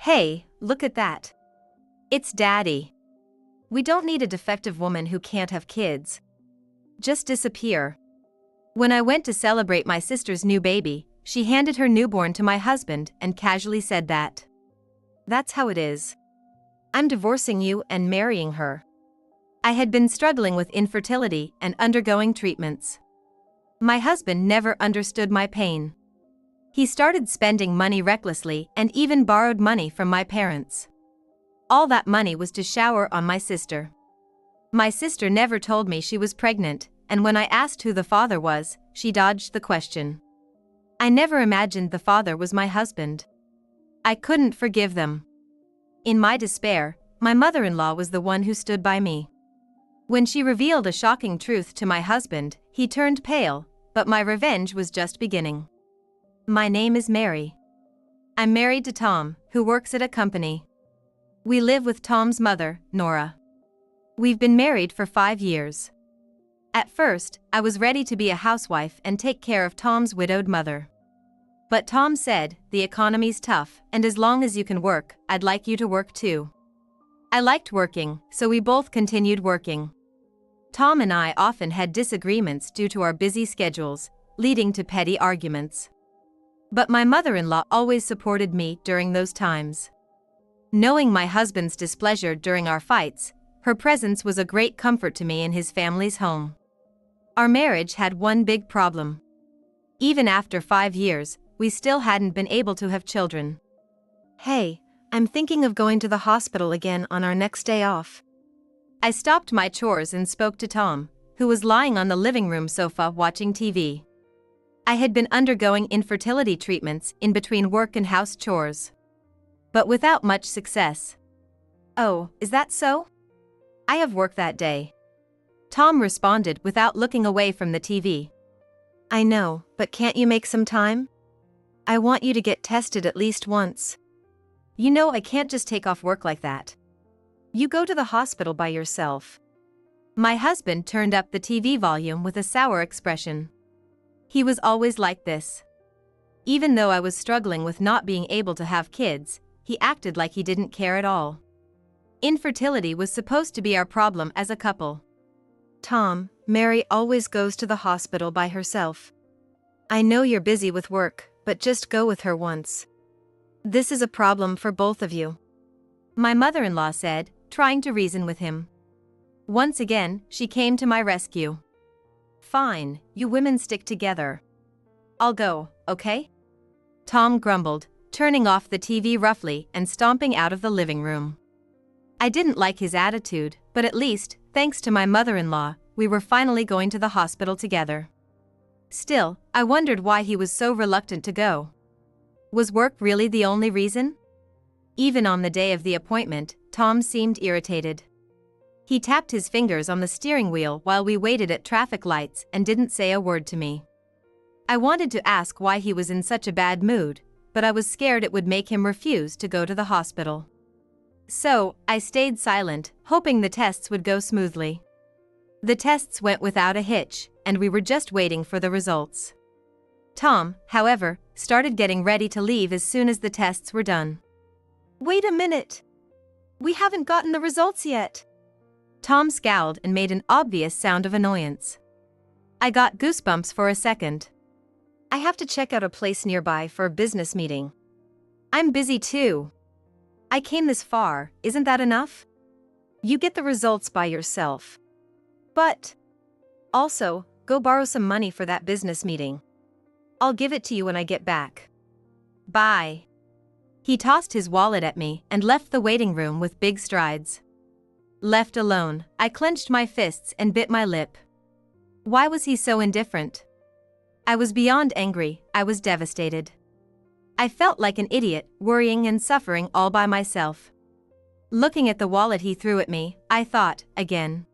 Hey, look at that. It's Daddy. We don't need a defective woman who can't have kids. Just disappear. When I went to celebrate my sister's new baby, she handed her newborn to my husband and casually said that. That's how it is. I'm divorcing you and marrying her. I had been struggling with infertility and undergoing treatments. My husband never understood my pain. He started spending money recklessly and even borrowed money from my parents. All that money was to shower on my sister. My sister never told me she was pregnant, and when I asked who the father was, she dodged the question. I never imagined the father was my husband. I couldn't forgive them. In my despair, my mother-in-law was the one who stood by me. When she revealed a shocking truth to my husband, he turned pale, but my revenge was just beginning. My name is Mary. I'm married to Tom, who works at a company. We live with Tom's mother, Nora. We've been married for 5 years. At first, I was ready to be a housewife and take care of Tom's widowed mother. But Tom said, the economy's tough, and as long as you can work, I'd like you to work too. I liked working, so we both continued working. Tom and I often had disagreements due to our busy schedules, leading to petty arguments. But my mother-in-law always supported me during those times. Knowing my husband's displeasure during our fights, her presence was a great comfort to me in his family's home. Our marriage had one big problem. Even after 5 years, we still hadn't been able to have children. Hey, I'm thinking of going to the hospital again on our next day off. I stopped my chores and spoke to Tom, who was lying on the living room sofa watching TV. I had been undergoing infertility treatments in between work and house chores. But without much success. Oh, is that so? I have work that day. Tom responded without looking away from the TV. I know, but can't you make some time? I want you to get tested at least once. You know I can't just take off work like that. You go to the hospital by yourself. My husband turned up the TV volume with a sour expression. He was always like this. Even though I was struggling with not being able to have kids, he acted like he didn't care at all. Infertility was supposed to be our problem as a couple. Tom, Mary always goes to the hospital by herself. I know you're busy with work, but just go with her once. This is a problem for both of you. My mother-in-law said, trying to reason with him. Once again, she came to my rescue. Fine, you women stick together. I'll go, okay? Tom grumbled, turning off the TV roughly and stomping out of the living room. I didn't like his attitude, but at least, thanks to my mother-in-law, we were finally going to the hospital together. Still, I wondered why he was so reluctant to go. Was work really the only reason? Even on the day of the appointment, Tom seemed irritated. He tapped his fingers on the steering wheel while we waited at traffic lights and didn't say a word to me. I wanted to ask why he was in such a bad mood, but I was scared it would make him refuse to go to the hospital. So, I stayed silent, hoping the tests would go smoothly. The tests went without a hitch, and we were just waiting for the results. Tom, however, started getting ready to leave as soon as the tests were done. Wait a minute! We haven't gotten the results yet! Tom scowled and made an obvious sound of annoyance. I got goosebumps for a second. I have to check out a place nearby for a business meeting. I'm busy too. I came this far, isn't that enough? You get the results by yourself. But also, go borrow some money for that business meeting. I'll give it to you when I get back. Bye. He tossed his wallet at me and left the waiting room with big strides. Left alone, I clenched my fists and bit my lip. Why was he so indifferent? I was beyond angry, I was devastated. I felt like an idiot, worrying and suffering all by myself. Looking at the wallet he threw at me, I thought, again.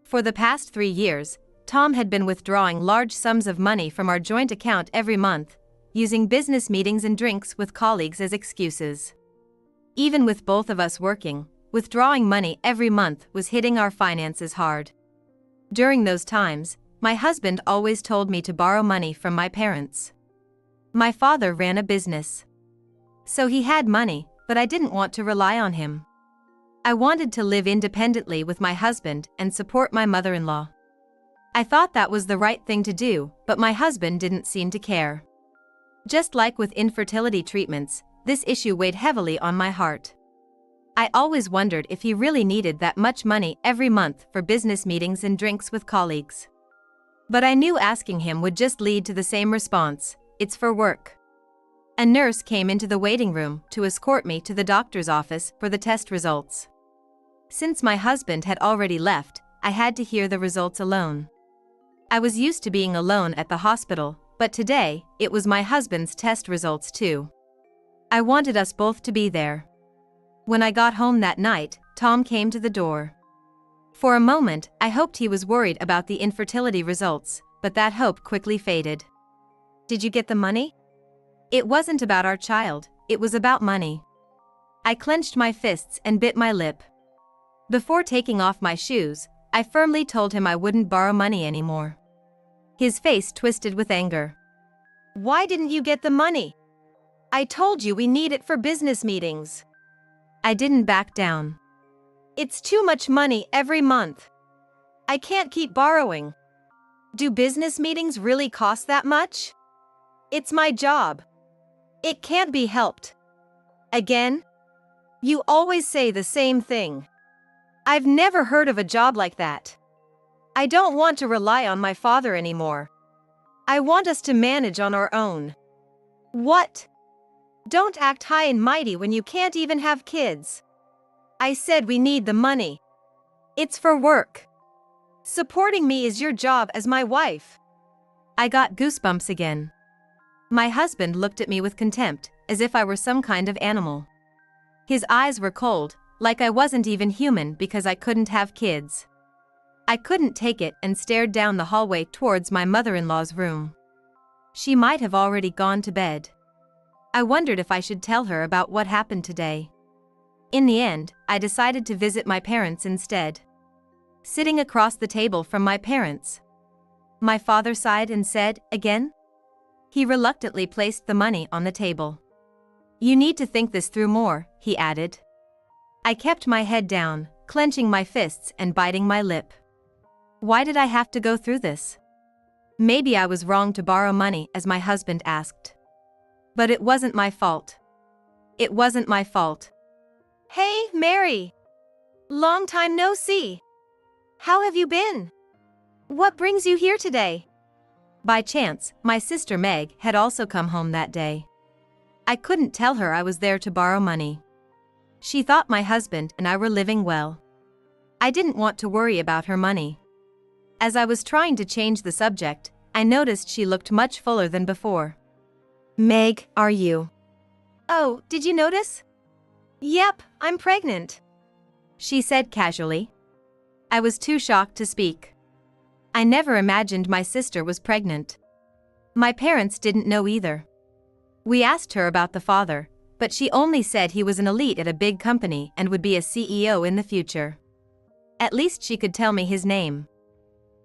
For the past 3 years, Tom had been withdrawing large sums of money from our joint account every month, using business meetings and drinks with colleagues as excuses. Even with both of us working, withdrawing money every month was hitting our finances hard. During those times, my husband always told me to borrow money from my parents. My father ran a business. So he had money, but I didn't want to rely on him. I wanted to live independently with my husband and support my mother-in-law. I thought that was the right thing to do, but my husband didn't seem to care. Just like with infertility treatments, this issue weighed heavily on my heart. I always wondered if he really needed that much money every month for business meetings and drinks with colleagues. But I knew asking him would just lead to the same response: "It's for work." A nurse came into the waiting room to escort me to the doctor's office for the test results. Since my husband had already left, I had to hear the results alone. I was used to being alone at the hospital, but today, it was my husband's test results too. I wanted us both to be there. When I got home that night, Tom came to the door. For a moment, I hoped he was worried about the infertility results, but that hope quickly faded. "Did you get the money?" It wasn't about our child, it was about money. I clenched my fists and bit my lip. Before taking off my shoes, I firmly told him I wouldn't borrow money anymore. His face twisted with anger. "Why didn't you get the money? I told you we need it for business meetings." I didn't back down. "It's too much money every month. I can't keep borrowing." "Do business meetings really cost that much?" "It's my job. It can't be helped." "Again? You always say the same thing. I've never heard of a job like that. I don't want to rely on my father anymore. I want us to manage on our own." "What? Don't act high and mighty when you can't even have kids. I said we need the money. It's for work. Supporting me is your job as my wife." I got goosebumps again. My husband looked at me with contempt, as if I were some kind of animal. His eyes were cold, like I wasn't even human because I couldn't have kids. I couldn't take it and stared down the hallway towards my mother-in-law's room. She might have already gone to bed. I wondered if I should tell her about what happened today. In the end, I decided to visit my parents instead. Sitting across the table from my parents, my father sighed and said, "Again?" He reluctantly placed the money on the table. "You need to think this through more," he added. I kept my head down, clenching my fists and biting my lip. Why did I have to go through this? Maybe I was wrong to borrow money, as my husband asked. But it wasn't my fault. It wasn't my fault. "Hey, Mary! Long time no see. How have you been? What brings you here today?" By chance, my sister Meg had also come home that day. I couldn't tell her I was there to borrow money. She thought my husband and I were living well. I didn't want to worry about her money. As I was trying to change the subject, I noticed she looked much fuller than before. "Meg, are you?" "Oh, did you notice?" "Yep, I'm pregnant," she said casually. I was too shocked to speak. I never imagined my sister was pregnant. My parents didn't know either. We asked her about the father, but she only said he was an elite at a big company and would be a CEO in the future. At least she could tell me his name.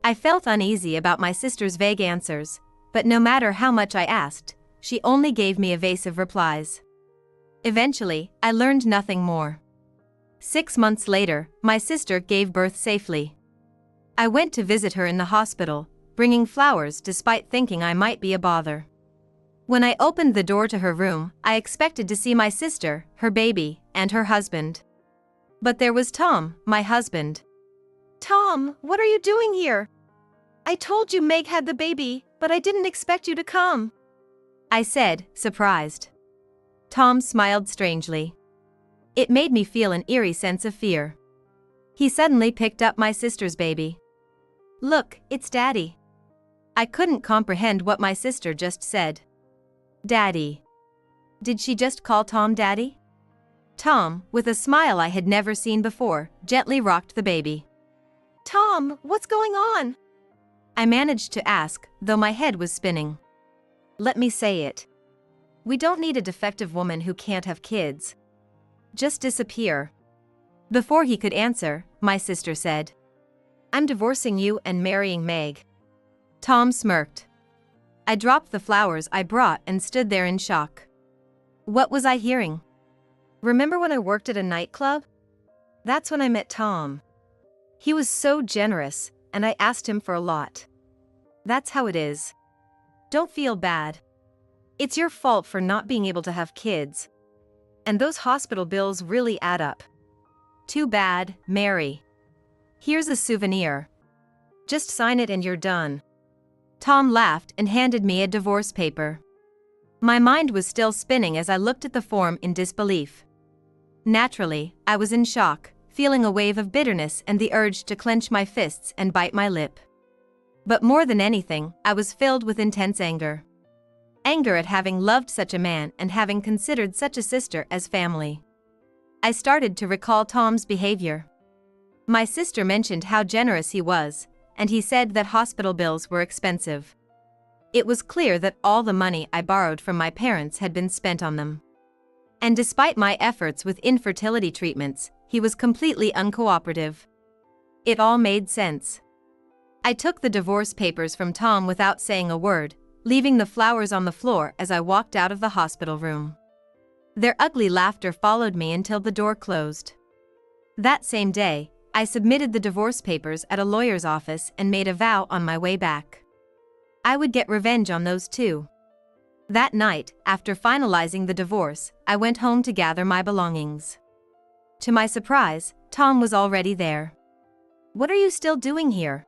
I felt uneasy about my sister's vague answers, but no matter how much I asked, she only gave me evasive replies. Eventually, I learned nothing more. 6 months later, my sister gave birth safely. I went to visit her in the hospital, bringing flowers despite thinking I might be a bother. When I opened the door to her room, I expected to see my sister, her baby, and her husband. But there was Tom, my husband. "Tom, what are you doing here? I told you Meg had the baby, but I didn't expect you to come," I said, surprised. Tom smiled strangely. It made me feel an eerie sense of fear. He suddenly picked up my sister's baby. "Look, it's Daddy." I couldn't comprehend what my sister just said. Daddy. Did she just call Tom Daddy? Tom, with a smile I had never seen before, gently rocked the baby. "Tom, what's going on?" I managed to ask, though my head was spinning. "Let me say it. We don't need a defective woman who can't have kids. Just disappear." Before he could answer, my sister said, "I'm divorcing you and marrying Meg." Tom smirked. I dropped the flowers I brought and stood there in shock. What was I hearing? Remember when I worked at a nightclub? That's when I met Tom. He was so generous, and I asked him for a lot. That's how it is. Don't feel bad. It's your fault for not being able to have kids. And those hospital bills really add up. Too bad, Mary. Here's a souvenir. Just sign it and you're done. Tom laughed and handed me a divorce paper. My mind was still spinning as I looked at the form in disbelief. Naturally, I was in shock, feeling a wave of bitterness and the urge to clench my fists and bite my lip. But more than anything, I was filled with intense anger. Anger at having loved such a man and having considered such a sister as family. I started to recall Tom's behavior. My sister mentioned how generous he was, and he said that hospital bills were expensive. It was clear that all the money I borrowed from my parents had been spent on them. And despite my efforts with infertility treatments, he was completely uncooperative. It all made sense. I took the divorce papers from Tom without saying a word, leaving the flowers on the floor as I walked out of the hospital room. Their ugly laughter followed me until the door closed. That same day, I submitted the divorce papers at a lawyer's office and made a vow on my way back. I would get revenge on those two. That night, after finalizing the divorce, I went home to gather my belongings. To my surprise, Tom was already there. "What are you still doing here?"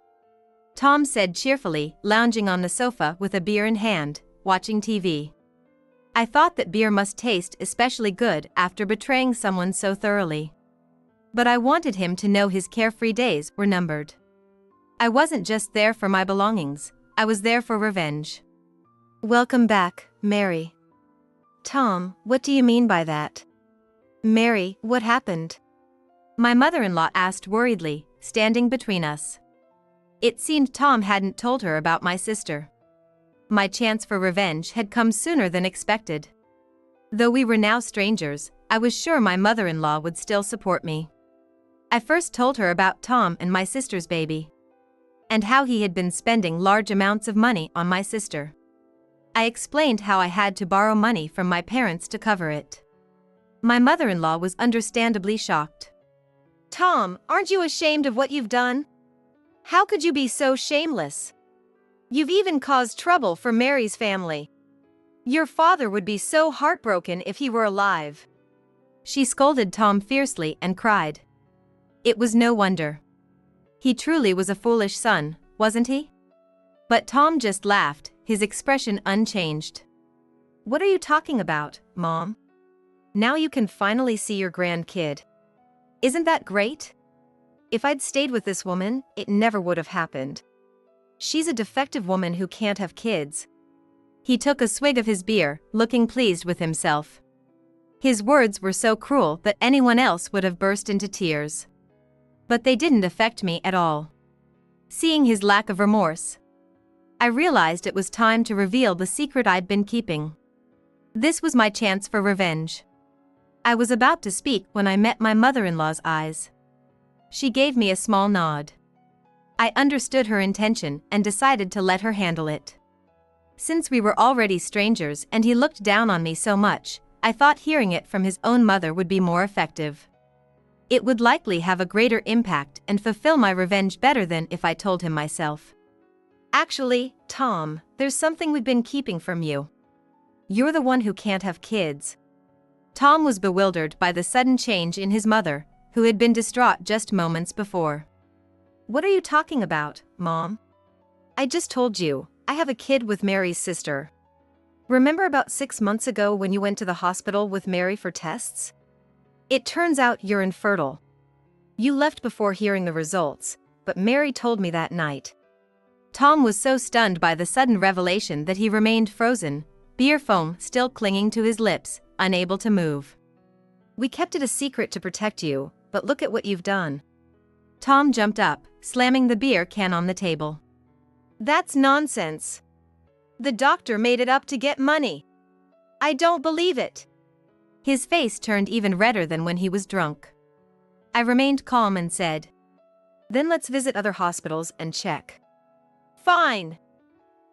Tom said cheerfully, lounging on the sofa with a beer in hand, watching TV. I thought that beer must taste especially good after betraying someone so thoroughly. But I wanted him to know his carefree days were numbered. I wasn't just there for my belongings, I was there for revenge. "Welcome back, Mary." "Tom, what do you mean by that?" "Mary, what happened?" My mother-in-law asked worriedly, standing between us. It seemed Tom hadn't told her about my sister. My chance for revenge had come sooner than expected. Though we were now strangers, I was sure my mother-in-law would still support me. I first told her about Tom and my sister's baby, and how he had been spending large amounts of money on my sister. I explained how I had to borrow money from my parents to cover it. My mother-in-law was understandably shocked. "Tom, aren't you ashamed of what you've done? How could you be so shameless? You've even caused trouble for Mary's family. Your father would be so heartbroken if he were alive." She scolded Tom fiercely and cried. It was no wonder. He truly was a foolish son, wasn't he? But Tom just laughed, his expression unchanged. "What are you talking about, Mom? Now you can finally see your grandkid. Isn't that great? If I'd stayed with this woman, it never would have happened. She's a defective woman who can't have kids." He took a swig of his beer, looking pleased with himself. His words were so cruel that anyone else would have burst into tears. But they didn't affect me at all. Seeing his lack of remorse, I realized it was time to reveal the secret I'd been keeping. This was my chance for revenge. I was about to speak when I met my mother-in-law's eyes. She gave me a small nod. I understood her intention and decided to let her handle it. Since we were already strangers and he looked down on me so much, I thought hearing it from his own mother would be more effective. It would likely have a greater impact and fulfill my revenge better than if I told him myself. "Actually, Tom, there's something we've been keeping from you. You're the one who can't have kids." Tom was bewildered by the sudden change in his mother, who had been distraught just moments before. "What are you talking about, Mom?" "I just told you, I have a kid with Mary's sister. Remember about 6 months ago when you went to the hospital with Mary for tests? It turns out you're infertile. You left before hearing the results, but Mary told me that night." Tom was so stunned by the sudden revelation that he remained frozen, beer foam still clinging to his lips, unable to move. "We kept it a secret to protect you, but look at what you've done." Tom jumped up, slamming the beer can on the table. "That's nonsense. The doctor made it up to get money. I don't believe it." His face turned even redder than when he was drunk. I remained calm and said, "Then let's visit other hospitals and check." "Fine.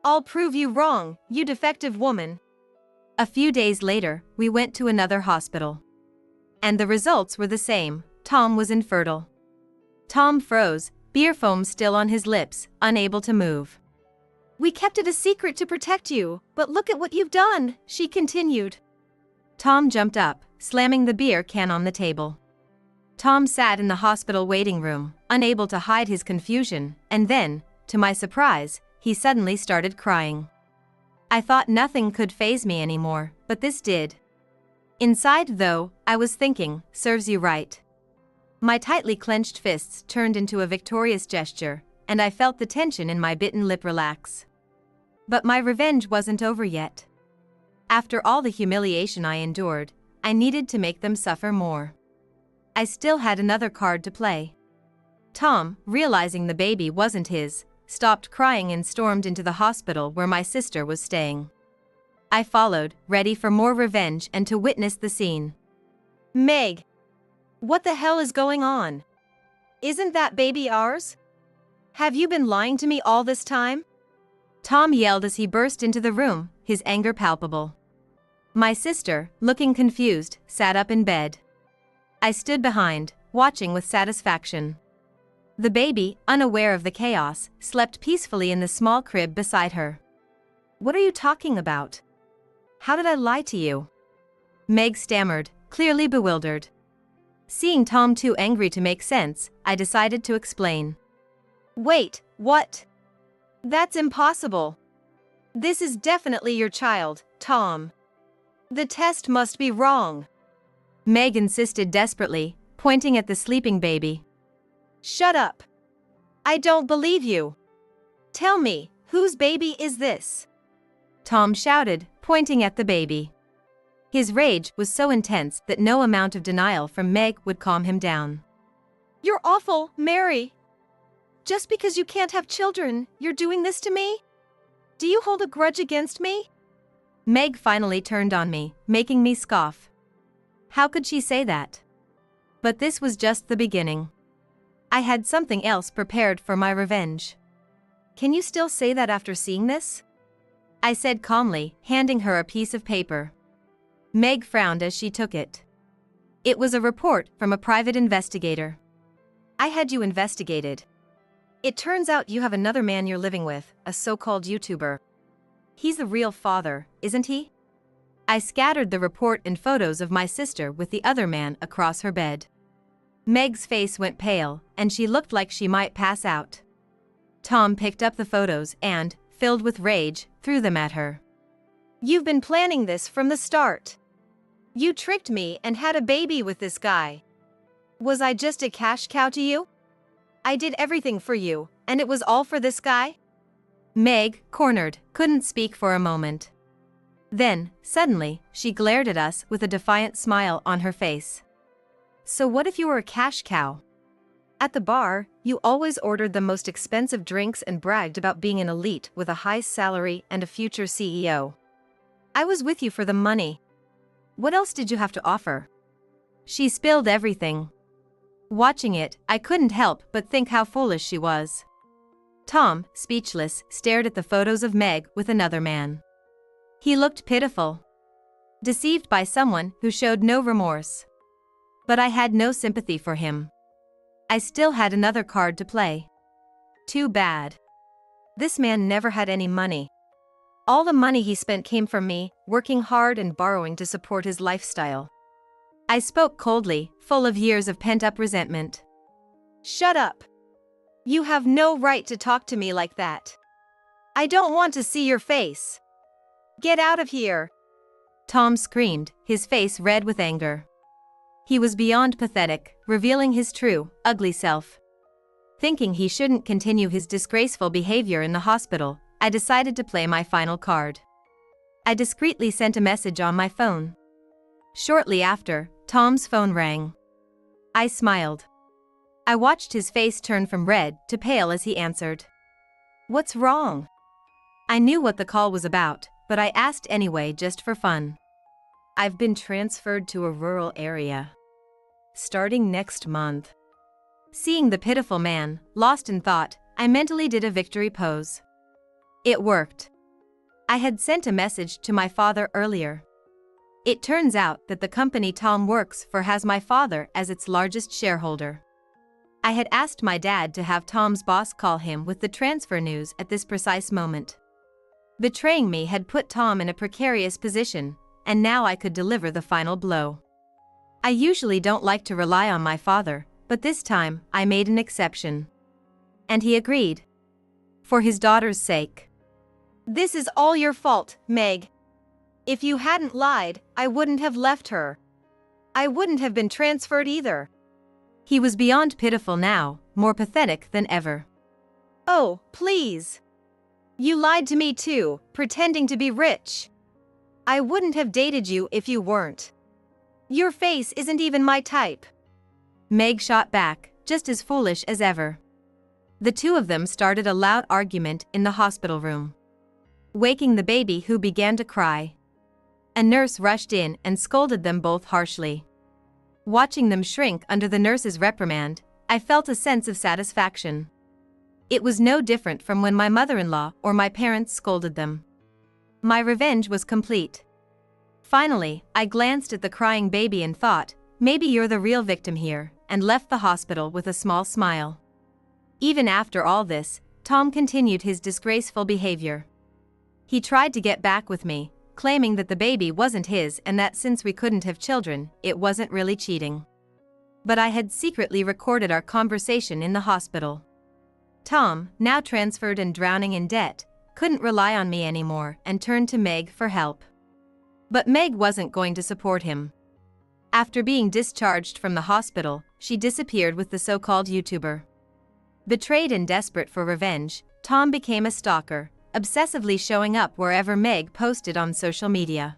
I'll prove you wrong, you defective woman." A few days later, we went to another hospital. And the results were the same. Tom was infertile. Tom froze, beer foam still on his lips, unable to move. "We kept it a secret to protect you, but look at what you've done," she continued. Tom jumped up, slamming the beer can on the table. Tom sat in the hospital waiting room, unable to hide his confusion, and then, to my surprise, he suddenly started crying. I thought nothing could faze me anymore, but this did. Inside, though, I was thinking, serves you right. My tightly clenched fists turned into a victorious gesture, and I felt the tension in my bitten lip relax. But my revenge wasn't over yet. After all the humiliation I endured, I needed to make them suffer more. I still had another card to play. Tom, realizing the baby wasn't his, stopped crying and stormed into the hospital where my sister was staying. I followed, ready for more revenge and to witness the scene. "Meg, what the hell is going on? Isn't that baby ours? Have you been lying to me all this time?" Tom yelled as he burst into the room, his anger palpable. My sister, looking confused, sat up in bed. I stood behind, watching with satisfaction. The baby, unaware of the chaos, slept peacefully in the small crib beside her. "What are you talking about? How did I lie to you?" Meg stammered, clearly bewildered. Seeing Tom too angry to make sense, I decided to explain. "Wait, what? That's impossible. This is definitely your child, Tom. The test must be wrong." Meg insisted desperately, pointing at the sleeping baby. "Shut up. I don't believe you. Tell me, whose baby is this?" Tom shouted, pointing at the baby. His rage was so intense that no amount of denial from Meg would calm him down. "You're awful, Mary. Just because you can't have children, you're doing this to me? Do you hold a grudge against me?" Meg finally turned on me, making me scoff. How could she say that? But this was just the beginning. I had something else prepared for my revenge. "Can you still say that after seeing this?" I said calmly, handing her a piece of paper. Meg frowned as she took it. It was a report from a private investigator. "I had you investigated. It turns out you have another man you're living with, a so-called YouTuber. He's the real father, isn't he?" I scattered the report and photos of my sister with the other man across her bed. Meg's face went pale, and she looked like she might pass out. Tom picked up the photos and, filled with rage, threw them at her. "You've been planning this from the start. You tricked me and had a baby with this guy. Was I just a cash cow to you? I did everything for you, and it was all for this guy?" Meg, cornered, couldn't speak for a moment. Then, suddenly, she glared at us with a defiant smile on her face. "So what if you were a cash cow? At the bar, you always ordered the most expensive drinks and bragged about being an elite with a high salary and a future CEO. I was with you for the money. What else did you have to offer?" She spilled everything. Watching it, I couldn't help but think how foolish she was. Tom, speechless, stared at the photos of Meg with another man. He looked pitiful. Deceived by someone who showed no remorse. But I had no sympathy for him. I still had another card to play. Too bad. This man never had any money. All the money he spent came from me, working hard and borrowing to support his lifestyle. I spoke coldly, full of years of pent-up resentment. "Shut up. You have no right to talk to me like that. I don't want to see your face. Get out of here." Tom screamed, his face red with anger. He was beyond pathetic, revealing his true, ugly self. Thinking he shouldn't continue his disgraceful behavior in the hospital, I decided to play my final card. I discreetly sent a message on my phone. Shortly after, Tom's phone rang. I smiled. I watched his face turn from red to pale as he answered. "What's wrong?" I knew what the call was about, but I asked anyway just for fun. "I've been transferred to a rural area. Starting next month." Seeing the pitiful man, lost in thought, I mentally did a victory pose. It worked. I had sent a message to my father earlier. It turns out that the company Tom works for has my father as its largest shareholder. I had asked my dad to have Tom's boss call him with the transfer news at this precise moment. Betraying me had put Tom in a precarious position, and now I could deliver the final blow. I usually don't like to rely on my father, but this time I made an exception. And he agreed. For his daughter's sake. "This is all your fault, Meg. If you hadn't lied, I wouldn't have left her. I wouldn't have been transferred either." He was beyond pitiful now, more pathetic than ever. "Oh, please. You lied to me too, pretending to be rich. I wouldn't have dated you if you weren't. Your face isn't even my type." Meg shot back, just as foolish as ever. The two of them started a loud argument in the hospital room, waking the baby, who began to cry. A nurse rushed in and scolded them both harshly. Watching them shrink under the nurse's reprimand, I felt a sense of satisfaction. It was no different from when my mother-in-law or my parents scolded them. My revenge was complete. Finally, I glanced at the crying baby and thought, maybe you're the real victim here, and left the hospital with a small smile. Even after all this, Tom continued his disgraceful behavior. He tried to get back with me, claiming that the baby wasn't his and that since we couldn't have children, it wasn't really cheating. But I had secretly recorded our conversation in the hospital. Tom, now transferred and drowning in debt, couldn't rely on me anymore and turned to Meg for help. But Meg wasn't going to support him. After being discharged from the hospital, she disappeared with the so-called YouTuber. Betrayed and desperate for revenge, Tom became a stalker, obsessively showing up wherever Meg posted on social media.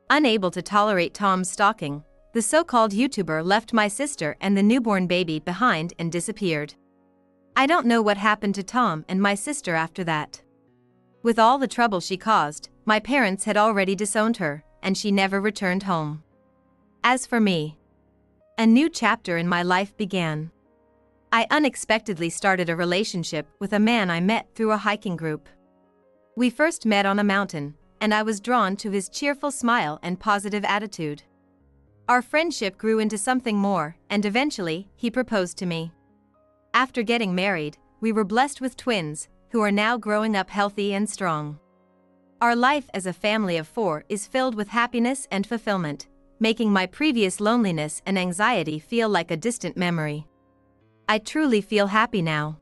Unable to tolerate Tom's stalking, the so-called YouTuber left my sister and the newborn baby behind and disappeared. I don't know what happened to Tom and my sister after that. With all the trouble she caused, my parents had already disowned her, and she never returned home. As for me, a new chapter in my life began. I unexpectedly started a relationship with a man I met through a hiking group. We first met on a mountain, and I was drawn to his cheerful smile and positive attitude. Our friendship grew into something more, and eventually, he proposed to me. After getting married, we were blessed with twins, who are now growing up healthy and strong. Our life as a family of 4 is filled with happiness and fulfillment, making my previous loneliness and anxiety feel like a distant memory. I truly feel happy now.